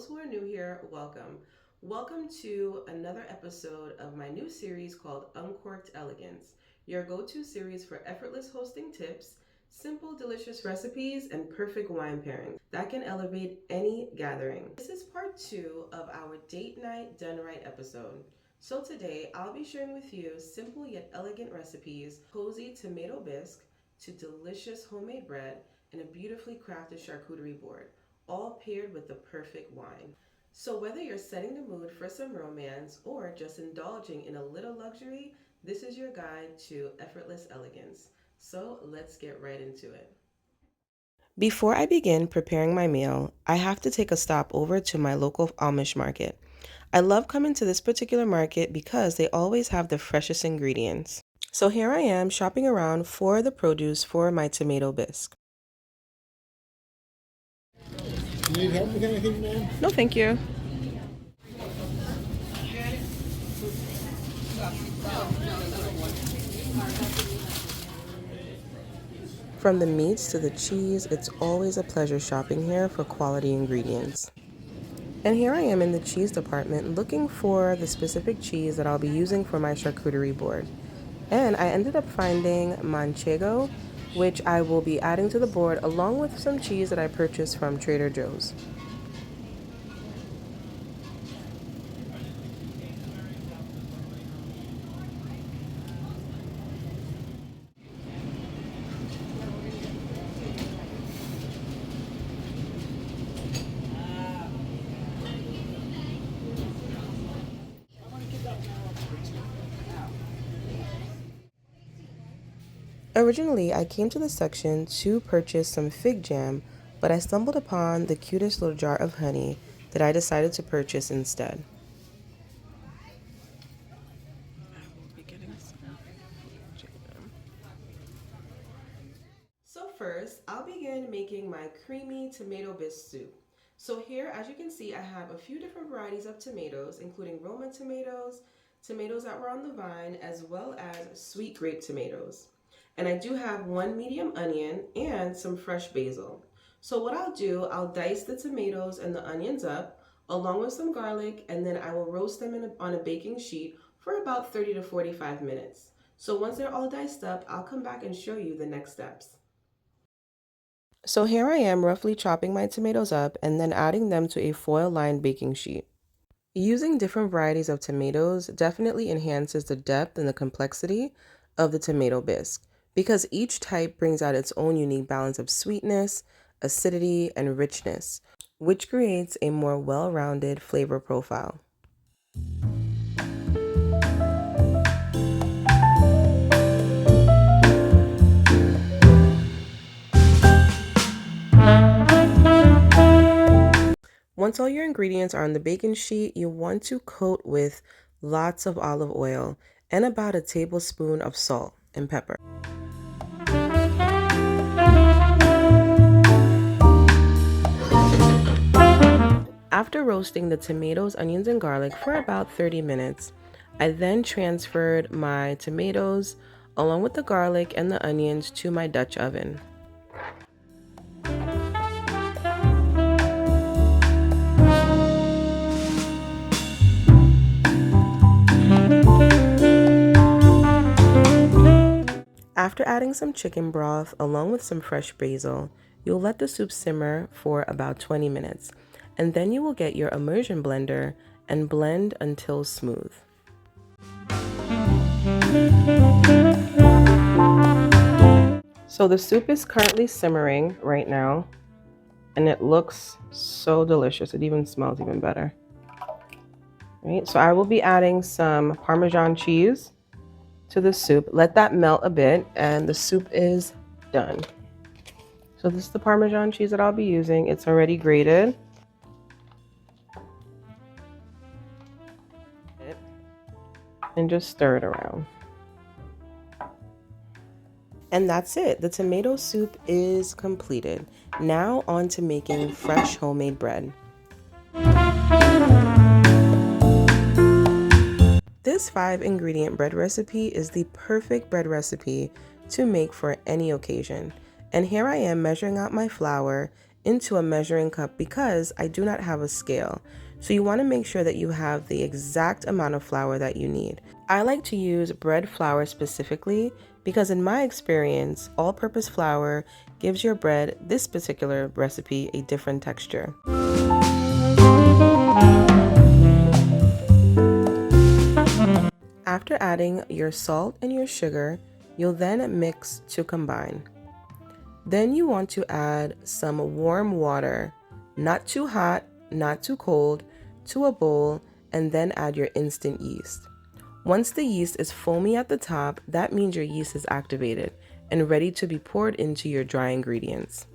those who are new here, welcome. Welcome to another episode of my new series called Uncorked Elegance, your go-to series for effortless hosting tips, simple, delicious recipes, and perfect wine pairings that can elevate any gathering. This is part 2 of our date night done right episode. So today, I'll be sharing with you simple yet elegant recipes, cozy tomato bisque to delicious homemade bread and a beautifully crafted charcuterie board, all paired with the perfect wine. So whether you're setting the mood for some romance or just indulging in a little luxury, this is your guide to effortless elegance. So let's get right into it. Before I begin preparing my meal, I have to take a stop over to my local Amish market. I love coming to this particular market because they always have the freshest ingredients. So here I am shopping around for the produce for my tomato bisque. You need help with anything, ma'am? No, thank you. From the meats to the cheese, it's always a pleasure shopping here for quality ingredients. And here I am in the cheese department looking for the specific cheese that I'll be using for my charcuterie board. And I ended up finding manchego, which I will be adding to the board along with some cheese that I purchased from Trader Joe's. Originally, I came to the section to purchase some fig jam, but I stumbled upon the cutest little jar of honey that I decided to purchase instead. So first, I'll begin making my creamy tomato bisque soup. So here, as you can see, I have a few different varieties of tomatoes, including Roma tomatoes, tomatoes that were on the vine, as well as sweet grape tomatoes. And I do have one medium onion and some fresh basil. So what I'll do, I'll dice the tomatoes and the onions up, along with some garlic, and then I will roast them on a baking sheet for about 30 to 45 minutes. So once they're all diced up, I'll come back and show you the next steps. So here I am roughly chopping my tomatoes up and then adding them to a foil-lined baking sheet. Using different varieties of tomatoes definitely enhances the depth and the complexity of the tomato bisque because each type brings out its own unique balance of sweetness, acidity, and richness, which creates a more well-rounded flavor profile. Once all your ingredients are on the baking sheet, you want to coat with lots of olive oil and about a tablespoon of salt and pepper. After roasting the tomatoes, onions, and garlic for about 30 minutes, I then transferred my tomatoes along with the garlic and the onions to my Dutch oven. After adding some chicken broth along with some fresh basil, you'll let the soup simmer for about 20 minutes, and then you will get your immersion blender and blend until smooth. So the soup is currently simmering right now, and it looks so delicious. It even smells even better. Right, so I will be adding some Parmesan cheese to the soup. Let that melt a bit and the soup is done. So this is the Parmesan cheese that I'll be using. It's already grated. And just stir it around. And that's it. The tomato soup is completed. Now on to making fresh homemade bread. This 5-ingredient bread recipe is the perfect bread recipe to make for any occasion. And here I am measuring out my flour into a measuring cup because I do not have a scale. So you want to make sure that you have the exact amount of flour that you need. I like to use bread flour specifically because in my experience, all-purpose flour gives your bread, this particular recipe, a different texture. After adding your salt and your sugar, you'll then mix to combine. Then you want to add some warm water, not too hot, not too cold, to a bowl, and then add your instant yeast. Once the yeast is foamy at the top, that means your yeast is activated and ready to be poured into your dry ingredients.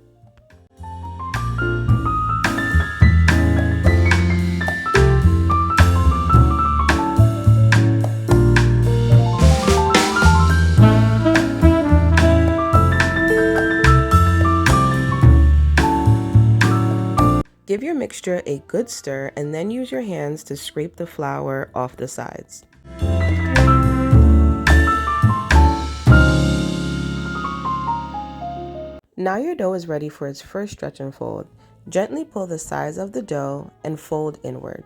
Give your mixture a good stir and then use your hands to scrape the flour off the sides. Now your dough is ready for its first stretch and fold. Gently pull the sides of the dough and fold inward.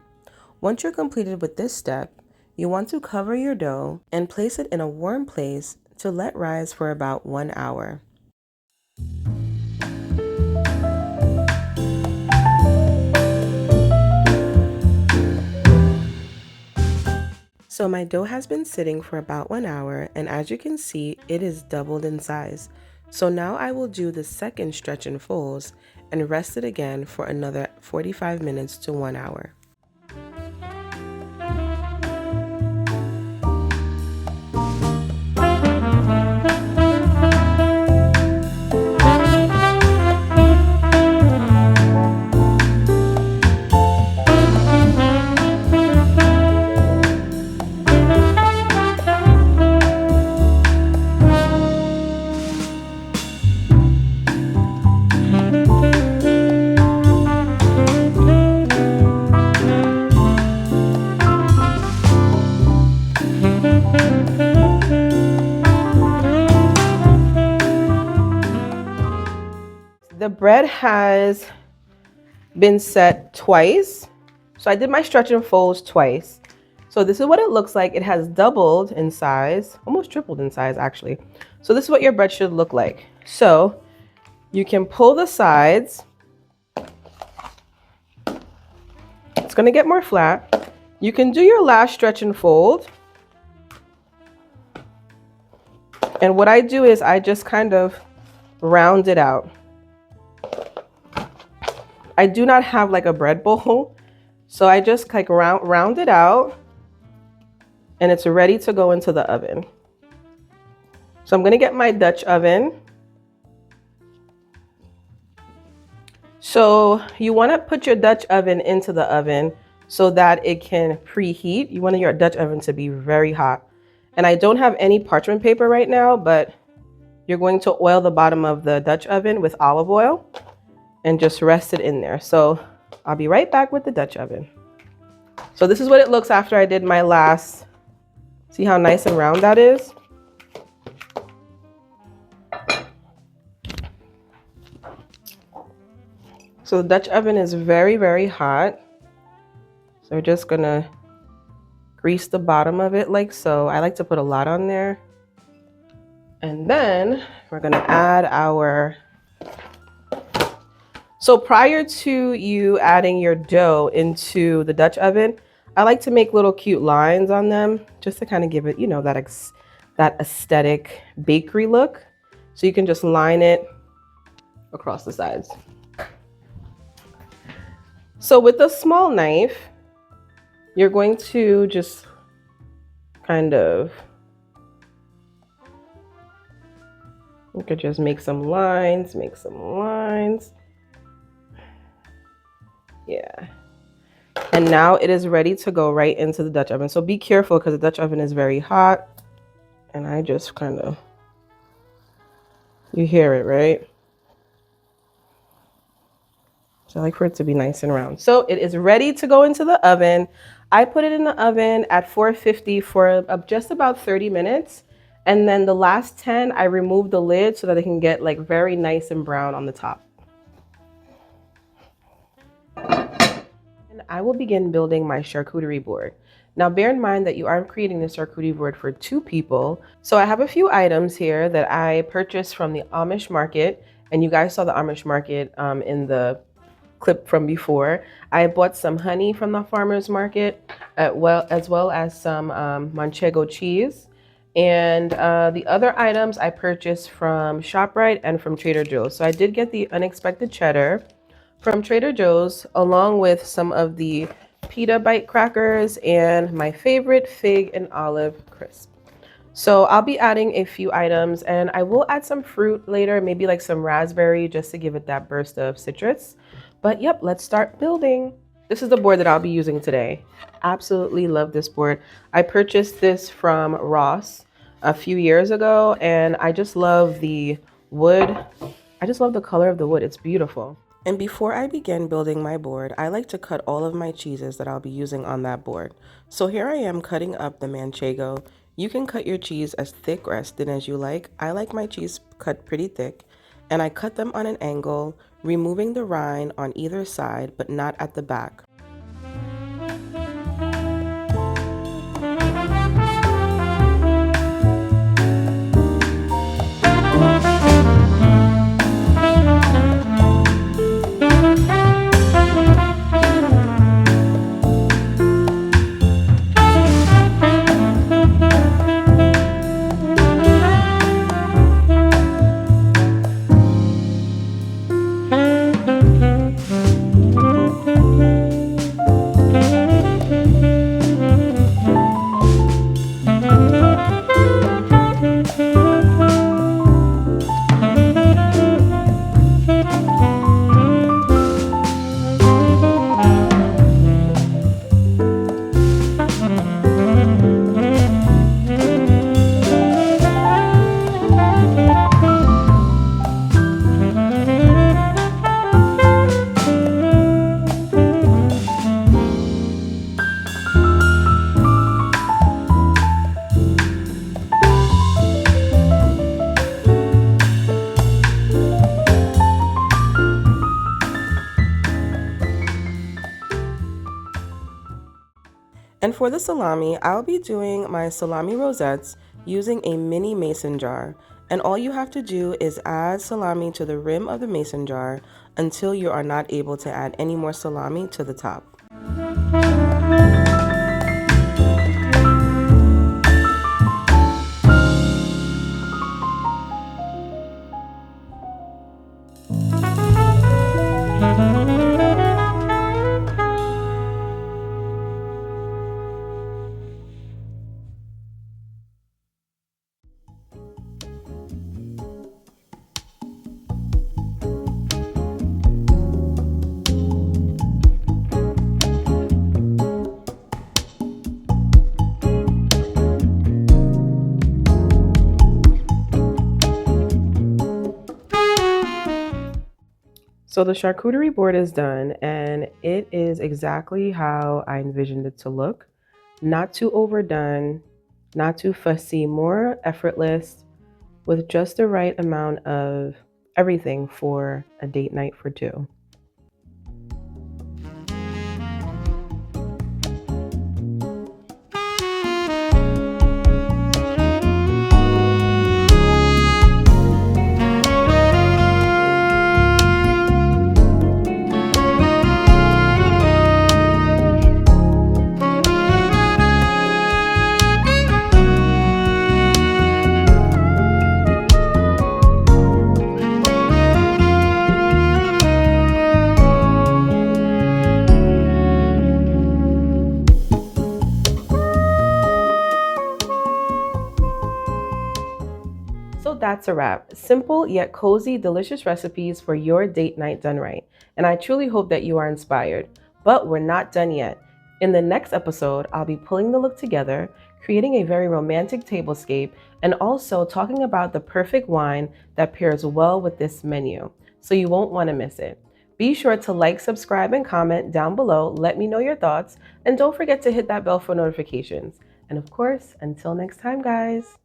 Once you're completed with this step, you want to cover your dough and place it in a warm place to let rise for about 1 hour. So my dough has been sitting for about 1 hour, and as you can see, it is doubled in size. So now I will do the second stretch and folds and rest it again for another 45 minutes to 1 hour. The bread has been set twice. So I did my stretch and folds twice. So this is what it looks like. It has doubled in size, almost tripled in size actually. So this is what your bread should look like. So you can pull the sides. It's gonna get more flat. You can do your last stretch and fold. And what I do is I just kind of round it out. I do not have like a bread bowl, so I just like round it out and it's ready to go into the oven. So I'm gonna get my Dutch oven. So you wanna put your Dutch oven into the oven so that it can preheat. You want your Dutch oven to be very hot. And I don't have any parchment paper right now, but you're going to oil the bottom of the Dutch oven with olive oil and just rest it in there. So I'll be right back with the Dutch oven. So this is what it looks after I did my last. See how nice and round that is? So the Dutch oven is very, very hot. So we're just gonna grease the bottom of it like so. I like to put a lot on there. And then we're gonna add our. So prior to you adding your dough into the Dutch oven, I like to make little cute lines on them just to kind of give it, you know, that aesthetic bakery look. So you can just line it across the sides. So with a small knife, you're going to just kind of, you could just make some lines, Yeah. And now it is ready to go right into the Dutch oven. So be careful because the Dutch oven is very hot. And I just kind of, you hear it, right? So I like for it to be nice and round. So it is ready to go into the oven. I put it in the oven at 450 for just about 30 minutes. And then the last 10, I removed the lid so that it can get like very nice and brown on the top. I will begin building my charcuterie board. Now bear in mind that you are creating the charcuterie board for 2 people. So I have a few items here that I purchased from the Amish market, and you guys saw the Amish market in the clip from before. I bought some honey from the farmer's market, as well as some manchego cheese. And the other items I purchased from ShopRite and from Trader Joe's. So I did get the unexpected cheddar from Trader Joe's, along with some of the pita bite crackers and my favorite fig and olive crisp. So I'll be adding a few items, and I will add some fruit later, maybe like some raspberry, just to give it that burst of citrus. But yep, let's start building. This is the board that I'll be using today. Absolutely love this board. I purchased this from Ross a few years ago, and I just love the wood. I just love the color of the wood. It's beautiful. And before I begin building my board, I like to cut all of my cheeses that I'll be using on that board. So here I am cutting up the manchego. You can cut your cheese as thick or as thin as you like. I like my cheese cut pretty thick, and I cut them on an angle, removing the rind on either side, but not at the back. And for the salami, I'll be doing my salami rosettes using a mini mason jar. And all you have to do is add salami to the rim of the mason jar until you are not able to add any more salami to the top. So the charcuterie board is done, and it is exactly how I envisioned it to look. Not too overdone, not too fussy, more effortless, with just the right amount of everything for a date night for 2. So that's a wrap. Simple yet cozy, delicious recipes for your date night done right. And I truly hope that you are inspired. But we're not done yet. In the next episode, I'll be pulling the look together, creating a very romantic tablescape, and also talking about the perfect wine that pairs well with this menu. So you won't want to miss it. Be sure to like, subscribe, and comment down below. Let me know your thoughts. And don't forget to hit that bell for notifications. And of course, until next time, guys.